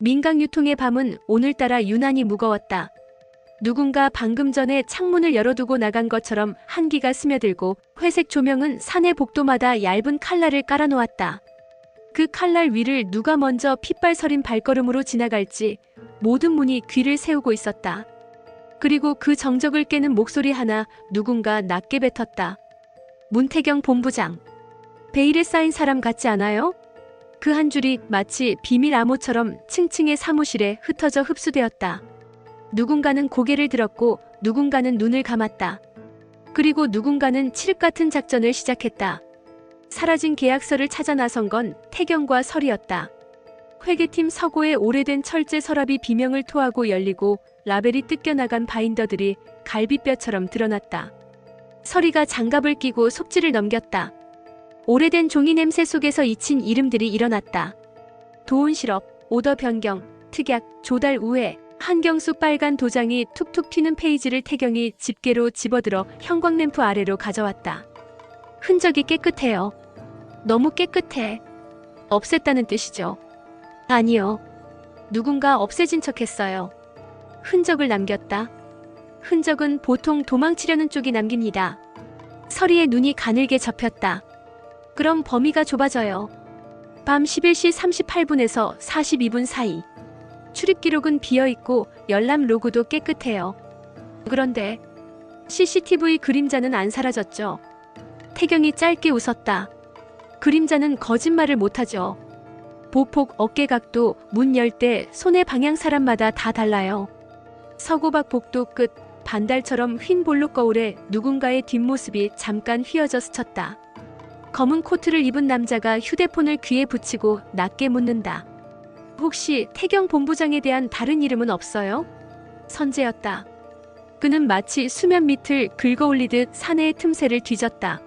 민강유통의 밤은 오늘따라 유난히 무거웠다. 누군가 방금 전에 창문을 열어두고 나간 것처럼 한기가 스며들고 회색 조명은 산의 복도마다 얇은 칼날을 깔아놓았다. 그 칼날 위를 누가 먼저 핏발 서린 발걸음으로 지나갈지 모든 문이 귀를 세우고 있었다. 그리고 그 정적을 깨는 목소리 하나 누군가 낮게 뱉었다. 문태경 본부장. 베일에 쌓인 사람 같지 않아요? 그 한 줄이 마치 비밀 암호처럼 층층의 사무실에 흩어져 흡수되었다. 누군가는 고개를 들었고 누군가는 눈을 감았다. 그리고 누군가는 칠흑 같은 작전을 시작했다. 사라진 계약서를 찾아 나선 건 태경과 설이었다. 회계팀 서고의 오래된 철제 서랍이 비명을 토하고 열리고 라벨이 뜯겨나간 바인더들이 갈비뼈처럼 드러났다. 설이가 장갑을 끼고 속지를 넘겼다. 오래된 종이 냄새 속에서 잊힌 이름들이 일어났다. 도운 실업, 오더 변경, 특약, 조달 우회, 한경수 빨간 도장이 툭툭 튀는 페이지를 태경이 집게로 집어들어 형광램프 아래로 가져왔다. 흔적이 깨끗해요. 너무 깨끗해. 없앴다는 뜻이죠. 아니요. 누군가 없애진 척했어요. 흔적을 남겼다. 흔적은 보통 도망치려는 쪽이 남깁니다. 설이의 눈이 가늘게 접혔다. 그럼 범위가 좁아져요. 밤 11시 38분에서 42분 사이. 출입 기록은 비어있고 열람 로그도 깨끗해요. 그런데 CCTV 그림자는 안 사라졌죠. 태경이 짧게 웃었다. 그림자는 거짓말을 못하죠. 보폭, 어깨각도, 문 열 때 손의 방향 사람마다 다 달라요. 서고박 복도 끝, 반달처럼 휜 볼록 거울에 누군가의 뒷모습이 잠깐 휘어져 스쳤다. 검은 코트를 입은 남자가 휴대폰을 귀에 붙이고 낮게 묻는다. 혹시 태경 본부장에 대한 다른 이름은 없어요? 선재였다. 그는 마치 수면 밑을 긁어올리듯 사내의 틈새를 뒤졌다.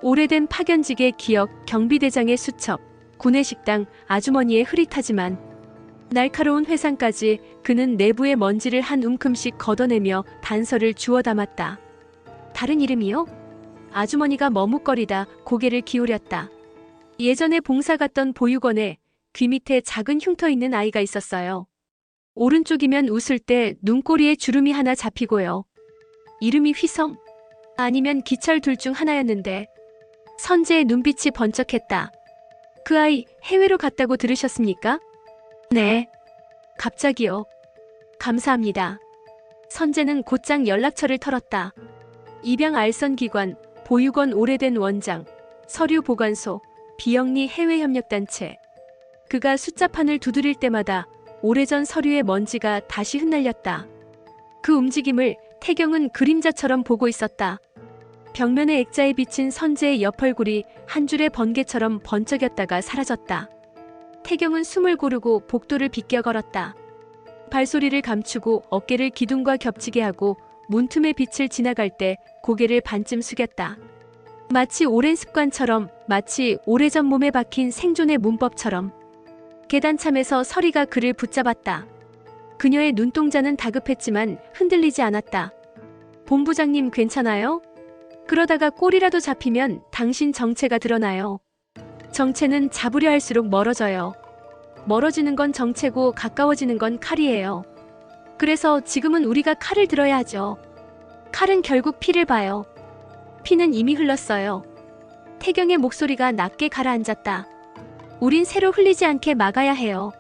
오래된 파견직의 기억, 경비대장의 수첩, 구내식당, 아주머니의 흐릿하지만 날카로운 회상까지 그는 내부의 먼지를 한 움큼씩 걷어내며 단서를 주워 담았다. 다른 이름이요? 아주머니가 머뭇거리다 고개를 기울였다. 예전에 봉사 갔던 보육원에 귀 밑에 작은 흉터 있는 아이가 있었어요. 오른쪽이면 웃을 때 눈꼬리에 주름이 하나 잡히고요. 이름이 휘성? 아니면 기철 둘 중 하나였는데 선재의 눈빛이 번쩍했다. 그 아이 해외로 갔다고 들으셨습니까? 네. 갑자기요. 감사합니다. 선재는 곧장 연락처를 털었다. 입양 알선기관, 보육원 오래된 원장, 서류 보관소, 비영리 해외협력단체. 그가 숫자판을 두드릴 때마다 오래전 서류의 먼지가 다시 흩날렸다. 그 움직임을 태경은 그림자처럼 보고 있었다. 벽면에 액자에 비친 선재의 옆얼굴이 한 줄의 번개처럼 번쩍였다가 사라졌다. 태경은 숨을 고르고 복도를 비껴 걸었다. 발소리를 감추고 어깨를 기둥과 겹치게 하고 문틈의 빛을 지나갈 때 고개를 반쯤 숙였다. 마치 오랜 습관처럼, 마치 오래전 몸에 박힌 생존의 문법처럼. 계단참에서 설이가 그를 붙잡았다. 그녀의 눈동자는 다급했지만 흔들리지 않았다. 본부장님 괜찮아요? 그러다가 꼴이라도 잡히면 당신 정체가 드러나요. 정체는 잡으려 할수록 멀어져요. 멀어지는 건 정체고 가까워지는 건 칼이에요. 그래서 지금은 우리가 칼을 들어야 하죠. 칼은 결국 피를 봐요. 피는 이미 흘렀어요. 태경의 목소리가 낮게 가라앉았다. 우린 새로 흘리지 않게 막아야 해요.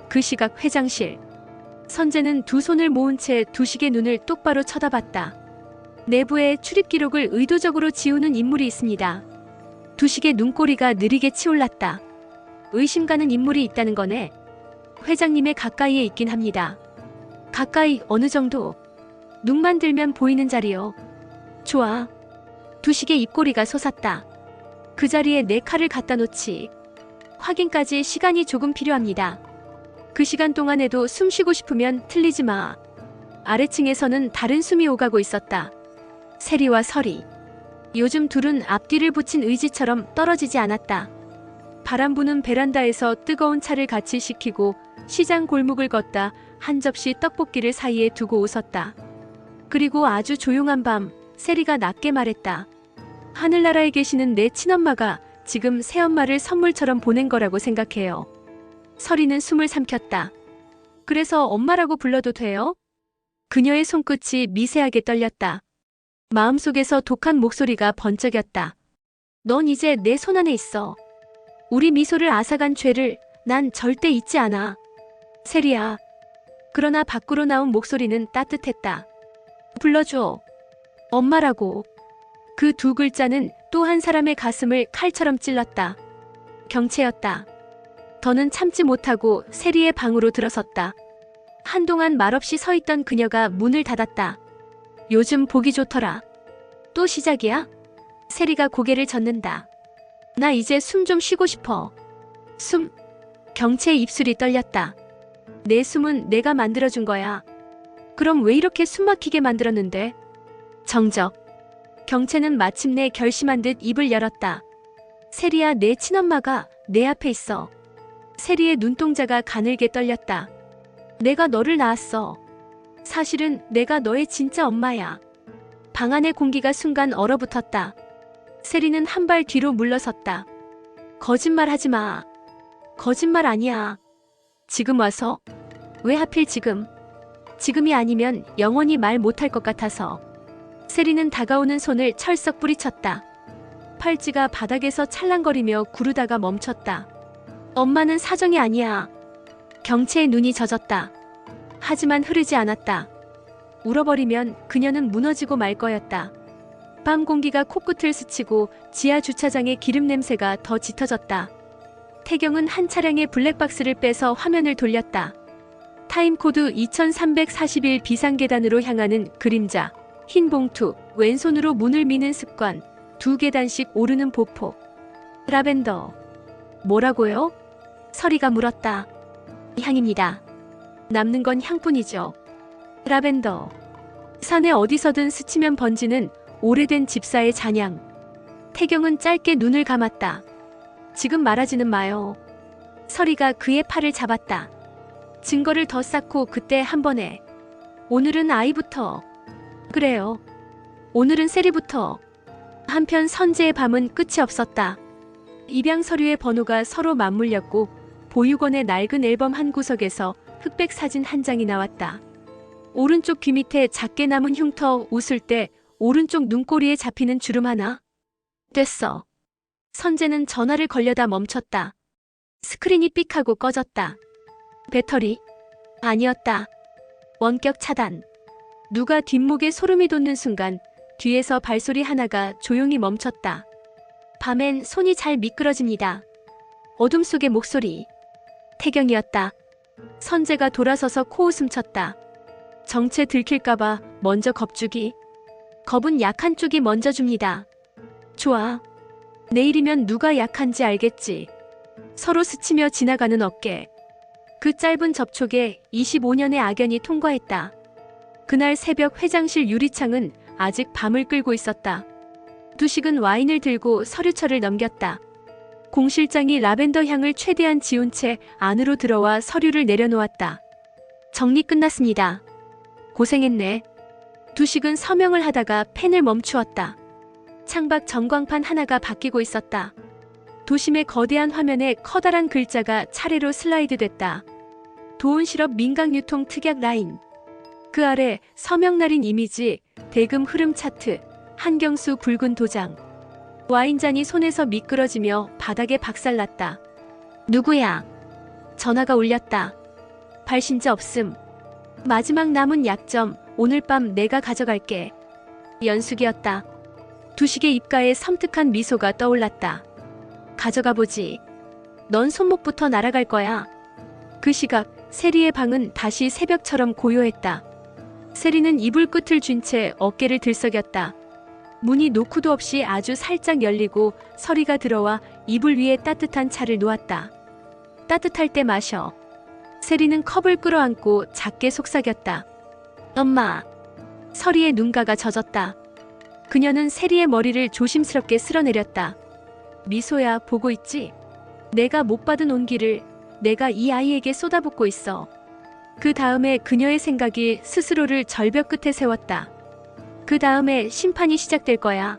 그 시각 회장실. 선재는 두 손을 모은 채 두식의 눈을 똑바로 쳐다봤다. 내부에 출입 기록을 의도적으로 지우는 인물이 있습니다. 두식의 눈꼬리가 느리게 치올랐다. 의심 가는 인물이 있다는 거네. 회장님의 가까이에 있긴 합니다. 가까이 어느 정도? 눈만 들면 보이는 자리요. 좋아. 두식의 입꼬리가 솟았다. 그 자리에 내 칼을 갖다 놓지. 확인까지 시간이 조금 필요합니다. 그 시간 동안에도 숨 쉬고 싶으면 틀리지 마. 아래층에서는 다른 숨이 오가고 있었다. 세리와 설이. 요즘 둘은 앞뒤를 붙인 의지처럼 떨어지지 않았다. 바람 부는 베란다에서 뜨거운 차를 같이 식히고 시장 골목을 걷다 한 접시 떡볶이를 사이에 두고 웃었다. 그리고 아주 조용한 밤, 세리가 낮게 말했다. 하늘나라에 계시는 내 친엄마가 지금 새엄마를 선물처럼 보낸 거라고 생각해요. 설이는 숨을 삼켰다. 그래서 엄마라고 불러도 돼요? 그녀의 손끝이 미세하게 떨렸다. 마음속에서 독한 목소리가 번쩍였다. 넌 이제 내 손 안에 있어. 우리 미소를 앗아간 죄를 난 절대 잊지 않아. 세리야. 그러나 밖으로 나온 목소리는 따뜻했다. 불러줘. 엄마라고. 그 두 글자는 또 한 사람의 가슴을 칼처럼 찔렀다. 경채였다. 더는 참지 못하고 세리의 방으로 들어섰다. 한동안 말없이 서 있던 그녀가 문을 닫았다. 요즘 보기 좋더라. 또 시작이야? 세리가 고개를 젓는다. 나 이제 숨 좀 쉬고 싶어. 숨? 경채의 입술이 떨렸다. 내 숨은 내가 만들어준 거야. 그럼 왜 이렇게 숨막히게 만들었는데? 정적. 경채는 마침내 결심한 듯 입을 열었다. 세리야, 내 친엄마가 내 앞에 있어. 세리의 눈동자가 가늘게 떨렸다. 내가 너를 낳았어. 사실은 내가 너의 진짜 엄마야. 방 안의 공기가 순간 얼어붙었다. 세리는 한 발 뒤로 물러섰다. 거짓말 하지 마. 거짓말 아니야. 지금 와서? 왜 하필 지금? 지금이 아니면 영원히 말 못할 것 같아서. 세리는 다가오는 손을 철썩 뿌리쳤다. 팔찌가 바닥에서 찰랑거리며 구르다가 멈췄다. 엄마는 사정이 아니야. 경채의 눈이 젖었다. 하지만 흐르지 않았다. 울어버리면 그녀는 무너지고 말 거였다. 밤 공기가 코끝을 스치고 지하 주차장의 기름 냄새가 더 짙어졌다. 태경은 한 차량의 블랙박스를 빼서 화면을 돌렸다. 타임코드 2341 비상계단으로 향하는 그림자, 흰 봉투, 왼손으로 문을 미는 습관, 2계단씩 오르는 보폭. 라벤더. 뭐라고요? 서리가 물었다. 향입니다. 남는 건 향뿐이죠. 라벤더. 산에 어디서든 스치면 번지는 오래된 집사의 잔향. 태경은 짧게 눈을 감았다. 지금 말하지는 마요. 서리가 그의 팔을 잡았다. 증거를 더 쌓고 그때 한 번에. 오늘은 아이부터. 그래요. 오늘은 세리부터. 한편 선재의 밤은 끝이 없었다. 입양 서류의 번호가 서로 맞물렸고 보육원의 낡은 앨범 한 구석에서 흑백 사진 한 장이 나왔다. 오른쪽 귀 밑에 작게 남은 흉터, 웃을 때 오른쪽 눈꼬리에 잡히는 주름 하나. 됐어. 선재는 전화를 걸려다 멈췄다. 스크린이 삑하고 꺼졌다. 배터리? 아니었다. 원격 차단. 누가 뒷목에 소름이 돋는 순간 뒤에서 발소리 하나가 조용히 멈췄다. 밤엔 손이 잘 미끄러집니다. 어둠 속의 목소리. 태경이었다. 선재가 돌아서서 코웃음 쳤다. 정체 들킬까봐 먼저 겁주기. 겁은 약한 쪽이 먼저 줍니다. 좋아. 내일이면 누가 약한지 알겠지. 서로 스치며 지나가는 어깨. 그 짧은 접촉에 25년의 악연이 통과했다. 그날 새벽 회장실 유리창은 아직 밤을 끌고 있었다. 두식은 와인을 들고 서류철을 넘겼다. 공 실장이 라벤더 향을 최대한 지운 채 안으로 들어와 서류를 내려놓았다. 정리 끝났습니다. 고생했네. 두식은 서명을 하다가 펜을 멈추었다. 창밖 전광판 하나가 바뀌고 있었다. 도심의 거대한 화면에 커다란 글자가 차례로 슬라이드 됐다. 도온실업 민강유통 특약 라인. 그 아래 서명날인 이미지, 대금 흐름 차트, 한경수 붉은 도장. 와인잔이 손에서 미끄러지며 바닥에 박살났다. 누구야? 전화가 울렸다. 발신자 없음. 마지막 남은 약점, 오늘 밤 내가 가져갈게. 연숙이었다. 두식의 입가에 섬뜩한 미소가 떠올랐다. 가져가 보지. 넌 손목부터 날아갈 거야. 그 시각 세리의 방은 다시 새벽처럼 고요했다. 세리는 이불 끝을 쥔 채 어깨를 들썩였다. 문이 노크도 없이 아주 살짝 열리고 서리가 들어와 이불 위에 따뜻한 차를 놓았다. 따뜻할 때 마셔. 세리는 컵을 끌어안고 작게 속삭였다. 엄마. 서리의 눈가가 젖었다. 그녀는 세리의 머리를 조심스럽게 쓸어내렸다. 미소야, 보고 있지? 내가 못 받은 온기를 내가 이 아이에게 쏟아붓고 있어. 그 다음에 그녀의 생각이 스스로를 절벽 끝에 세웠다. 그 다음에 심판이 시작될 거야.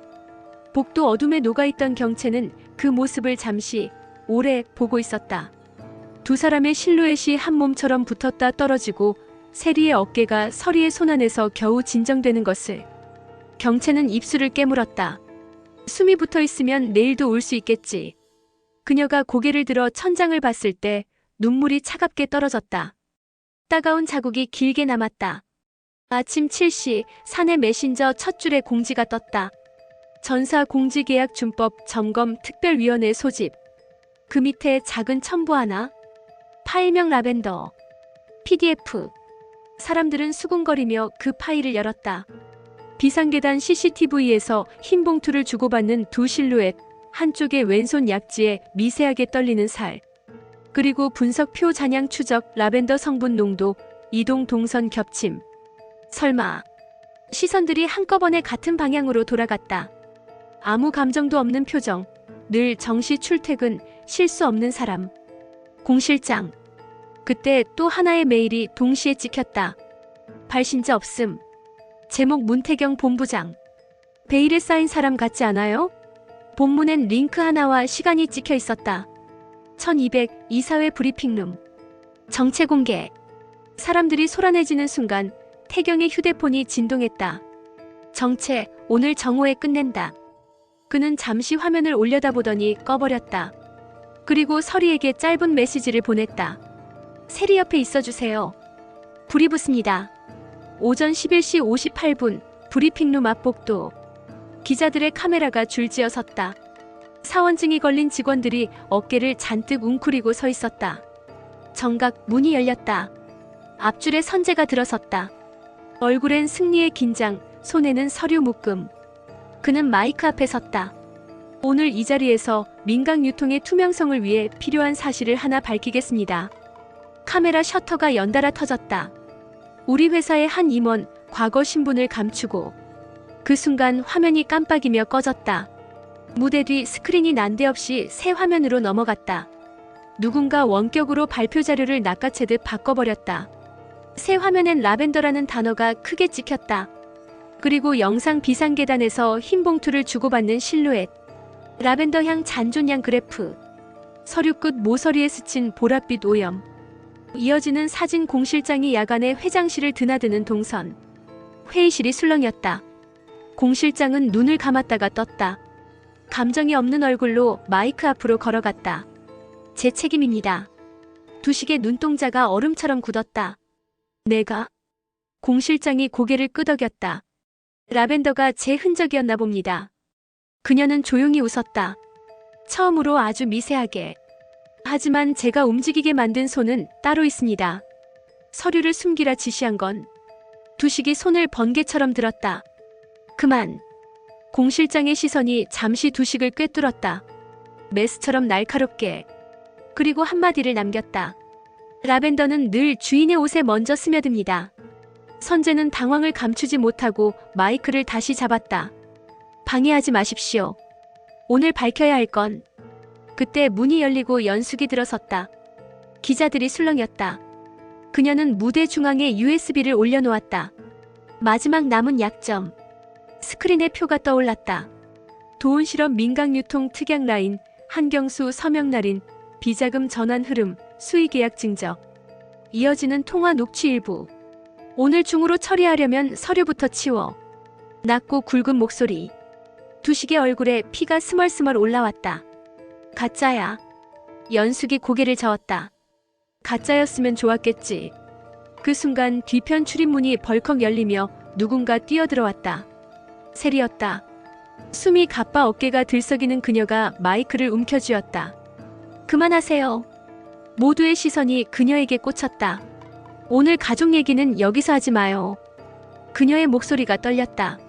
복도 어둠에 녹아있던 경채는 그 모습을 잠시 오래 보고 있었다. 두 사람의 실루엣이 한 몸처럼 붙었다 떨어지고 세리의 어깨가 서리의 손 안에서 겨우 진정되는 것을. 경채는 입술을 깨물었다. 숨이 붙어 있으면 내일도 올 수 있겠지. 그녀가 고개를 들어 천장을 봤을 때 눈물이 차갑게 떨어졌다. 따가운 자국이 길게 남았다. 아침 7시 사내 메신저 첫 줄에 공지가 떴다. 전사 공지계약 준법 점검 특별위원회 소집. 그 밑에 작은 첨부 하나. 파일명 라벤더. PDF. 사람들은 수군거리며 그 파일을 열었다. 비상계단 CCTV에서 흰 봉투를 주고받는 두 실루엣, 한쪽의 왼손 약지에 미세하게 떨리는 살. 그리고 분석표 잔향 추적 라벤더 성분 농도, 이동 동선 겹침. 설마. 시선들이 한꺼번에 같은 방향으로 돌아갔다. 아무 감정도 없는 표정, 늘 정시 출퇴근, 실수 없는 사람. 공 실장. 그때 또 하나의 메일이 동시에 찍혔다. 발신자 없음. 제목 문태경 본부장. 베일에 쌓인 사람 같지 않아요? 본문엔 링크 하나와 시간이 찍혀 있었다. 1200 이사회 브리핑룸. 정체 공개. 사람들이 소란해지는 순간 태경의 휴대폰이 진동했다. 정체, 오늘 정오에 끝낸다. 그는 잠시 화면을 올려다보더니 꺼버렸다. 그리고 서리에게 짧은 메시지를 보냈다. 세리 옆에 있어주세요. 불이 붙습니다. 오전 11시 58분 브리핑룸 앞 복도. 기자들의 카메라가 줄지어 섰다. 사원증이 걸린 직원들이 어깨를 잔뜩 웅크리고 서 있었다. 정각 문이 열렸다. 앞줄에 선재가 들어섰다. 얼굴엔 승리의 긴장, 손에는 서류 묶음. 그는 마이크 앞에 섰다. 오늘 이 자리에서 민간 유통의 투명성을 위해 필요한 사실을 하나 밝히겠습니다. 카메라 셔터가 연달아 터졌다. 우리 회사의 한 임원, 과거 신분을 감추고. 그 순간 화면이 깜빡이며 꺼졌다. 무대 뒤 스크린이 난데없이 새 화면으로 넘어갔다. 누군가 원격으로 발표 자료를 낚아채듯 바꿔버렸다. 새 화면엔 라벤더라는 단어가 크게 찍혔다. 그리고 영상 비상계단에서 흰 봉투를 주고받는 실루엣. 라벤더 향 잔존량 그래프. 서류 끝 모서리에 스친 보랏빛 오염. 이어지는 사진 공실장이 야간에 회장실을 드나드는 동선. 회의실이 술렁였다. 공실장은 눈을 감았다가 떴다. 감정이 없는 얼굴로 마이크 앞으로 걸어갔다. 제 책임입니다. 두식의 눈동자가 얼음처럼 굳었다. 내가? 공실장이 고개를 끄덕였다. 라벤더가 제 흔적이었나 봅니다. 그녀는 조용히 웃었다. 처음으로 아주 미세하게. 하지만 제가 움직이게 만든 손은 따로 있습니다. 서류를 숨기라 지시한 건. 두식이 손을 번개처럼 들었다. 그만. 공 실장의 시선이 잠시 두식을 꿰뚫었다. 메스처럼 날카롭게. 그리고 한마디를 남겼다. 라벤더는 늘 주인의 옷에 먼저 스며듭니다. 선재는 당황을 감추지 못하고 마이크를 다시 잡았다. 방해하지 마십시오. 오늘 밝혀야 할 건. 그때 문이 열리고 연숙이 들어섰다. 기자들이 술렁였다. 그녀는 무대 중앙에 USB를 올려놓았다. 마지막 남은 약점. 스크린에 표가 떠올랐다. 도온실업 민강유통 특약 라인, 한경수 서명날인, 비자금 전환 흐름, 수의계약 증적. 이어지는 통화 녹취 일부. 오늘 중으로 처리하려면 서류부터 치워. 낮고 굵은 목소리. 두식의 얼굴에 피가 스멀스멀 올라왔다. 가짜야. 연숙이 고개를 저었다. 가짜였으면 좋았겠지. 그 순간 뒤편 출입문이 벌컥 열리며 누군가 뛰어들어왔다. 세리였다. 숨이 가빠 어깨가 들썩이는 그녀가 마이크를 움켜쥐었다. 그만하세요. 모두의 시선이 그녀에게 꽂혔다. 오늘 가족 얘기는 여기서 하지 마요. 그녀의 목소리가 떨렸다.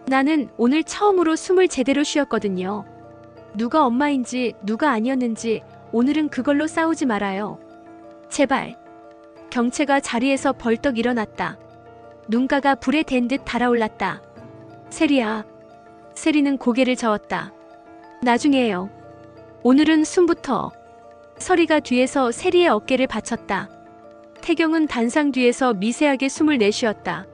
나는 오늘 처음으로 숨을 제대로 쉬었거든요. 누가 엄마인지 누가 아니었는지 오늘은 그걸로 싸우지 말아요. 제발. 경채가 자리에서 벌떡 일어났다. 눈가가 불에 댄 듯 달아올랐다. 세리야. 세리는 고개를 저었다. 나중에요. 오늘은 숨부터. 서리가 뒤에서 세리의 어깨를 받쳤다. 태경은 단상 뒤에서 미세하게 숨을 내쉬었다.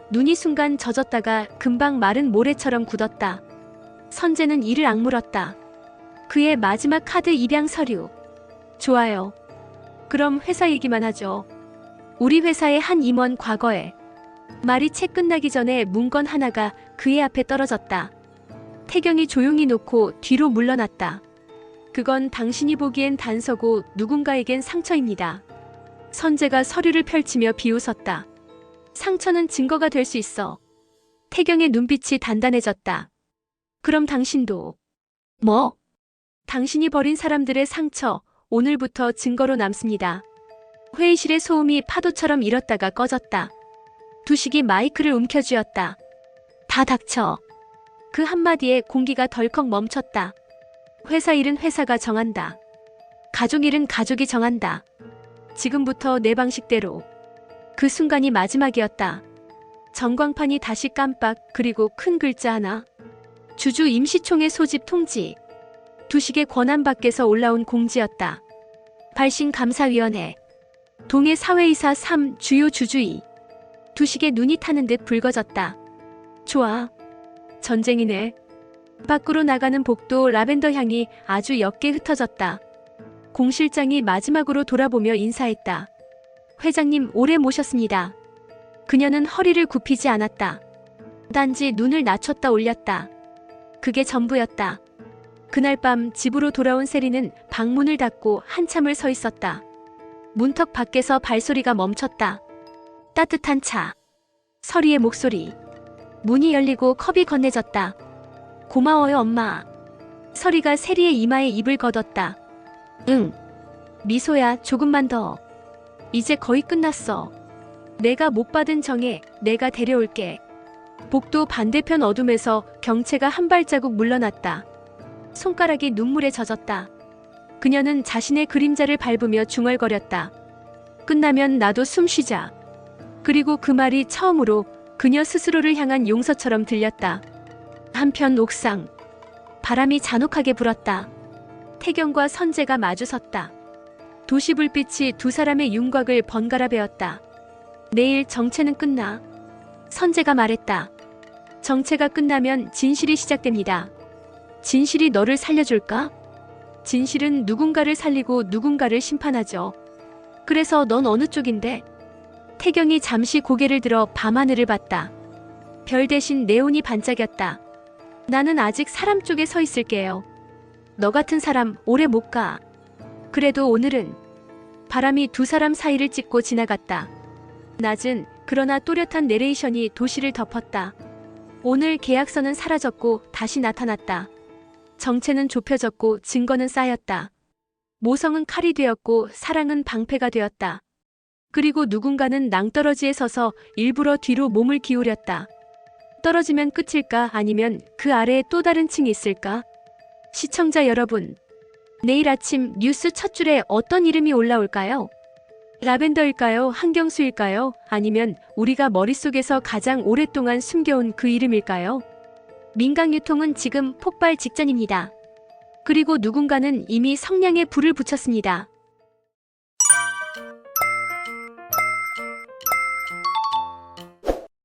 눈이 순간 젖었다가 금방 마른 모래처럼 굳었다. 선재는 이를 악물었다. 그의 마지막 카드 입양 서류. 좋아요. 그럼 회사 얘기만 하죠. 우리 회사의 한 임원 과거에. 말이 채 끝나기 전에 문건 하나가 그의 앞에 떨어졌다. 태경이 조용히 놓고 뒤로 물러났다. 그건 당신이 보기엔 단서고 누군가에겐 상처입니다. 선재가 서류를 펼치며 비웃었다. 상처는 증거가 될 수 있어. 태경의 눈빛이 단단해졌다. 그럼 당신도. 뭐? 당신이 버린 사람들의 상처, 오늘부터 증거로 남습니다. 회의실의 소음이 파도처럼 일었다가 꺼졌다. 두식이 마이크를 움켜쥐었다. 다 닥쳐. 그 한마디에 공기가 덜컥 멈췄다. 회사 일은 회사가 정한다. 가족 일은 가족이 정한다. 지금부터 내 방식대로. 그 순간이 마지막이었다. 전광판이 다시 깜빡, 그리고 큰 글자 하나. 주주 임시총회 소집 통지. 두식의 권한 밖에서 올라온 공지였다. 발신감사위원회. 동해 사회이사 3 주요 주주의. 두식의 눈이 타는 듯 붉어졌다. 좋아. 전쟁이네. 밖으로 나가는 복도 라벤더 향이 아주 옅게 흩어졌다. 공 실장이 마지막으로 돌아보며 인사했다. 회장님 오래 모셨습니다. 그녀는 허리를 굽히지 않았다. 단지 눈을 낮췄다 올렸다. 그게 전부였다. 그날 밤 집으로 돌아온 세리는 방문을 닫고 한참을 서 있었다. 문턱 밖에서 발소리가 멈췄다. 따뜻한 차. 서리의 목소리. 문이 열리고 컵이 건네졌다. 고마워요 엄마. 서리가 세리의 이마에 입을 걷었다. 응. 미소야 조금만 더. 이제 거의 끝났어. 내가 못 받은 정에 내가 데려올게. 복도 반대편 어둠에서 경채가 한 발자국 물러났다. 손가락이 눈물에 젖었다. 그녀는 자신의 그림자를 밟으며 중얼거렸다. 끝나면 나도 숨 쉬자. 그리고 그 말이 처음으로 그녀 스스로를 향한 용서처럼 들렸다. 한편 옥상. 바람이 잔혹하게 불었다. 태경과 선재가 마주섰다. 도시 불빛이 두 사람의 윤곽을 번갈아 베었다. 내일 정체는 끝나. 선재가 말했다. 정체가 끝나면 진실이 시작됩니다. 진실이 너를 살려줄까? 진실은 누군가를 살리고 누군가를 심판하죠. 그래서 넌 어느 쪽인데? 태경이 잠시 고개를 들어 밤하늘을 봤다. 별 대신 네온이 반짝였다. 나는 아직 사람 쪽에 서 있을게요. 너 같은 사람 오래 못 가. 그래도 오늘은. 바람이 두 사람 사이를 찍고 지나갔다. 낮은 그러나 또렷한 내레이션이 도시를 덮었다. 오늘 계약서는 사라졌고 다시 나타났다. 정체는 좁혀졌고 증거는 쌓였다. 모성은 칼이 되었고 사랑은 방패가 되었다. 그리고 누군가는 낭떠러지에 서서 일부러 뒤로 몸을 기울였다. 떨어지면 끝일까 아니면 그 아래에 또 다른 층이 있을까? 시청자 여러분, 내일 아침 뉴스 첫 줄에 어떤 이름이 올라올까요? 라벤더일까요? 한경수일까요? 아니면 우리가 머릿속에서 가장 오랫동안 숨겨온 그 이름일까요? 민간 유통은 지금 폭발 직전입니다. 그리고 누군가는 이미 성냥에 불을 붙였습니다.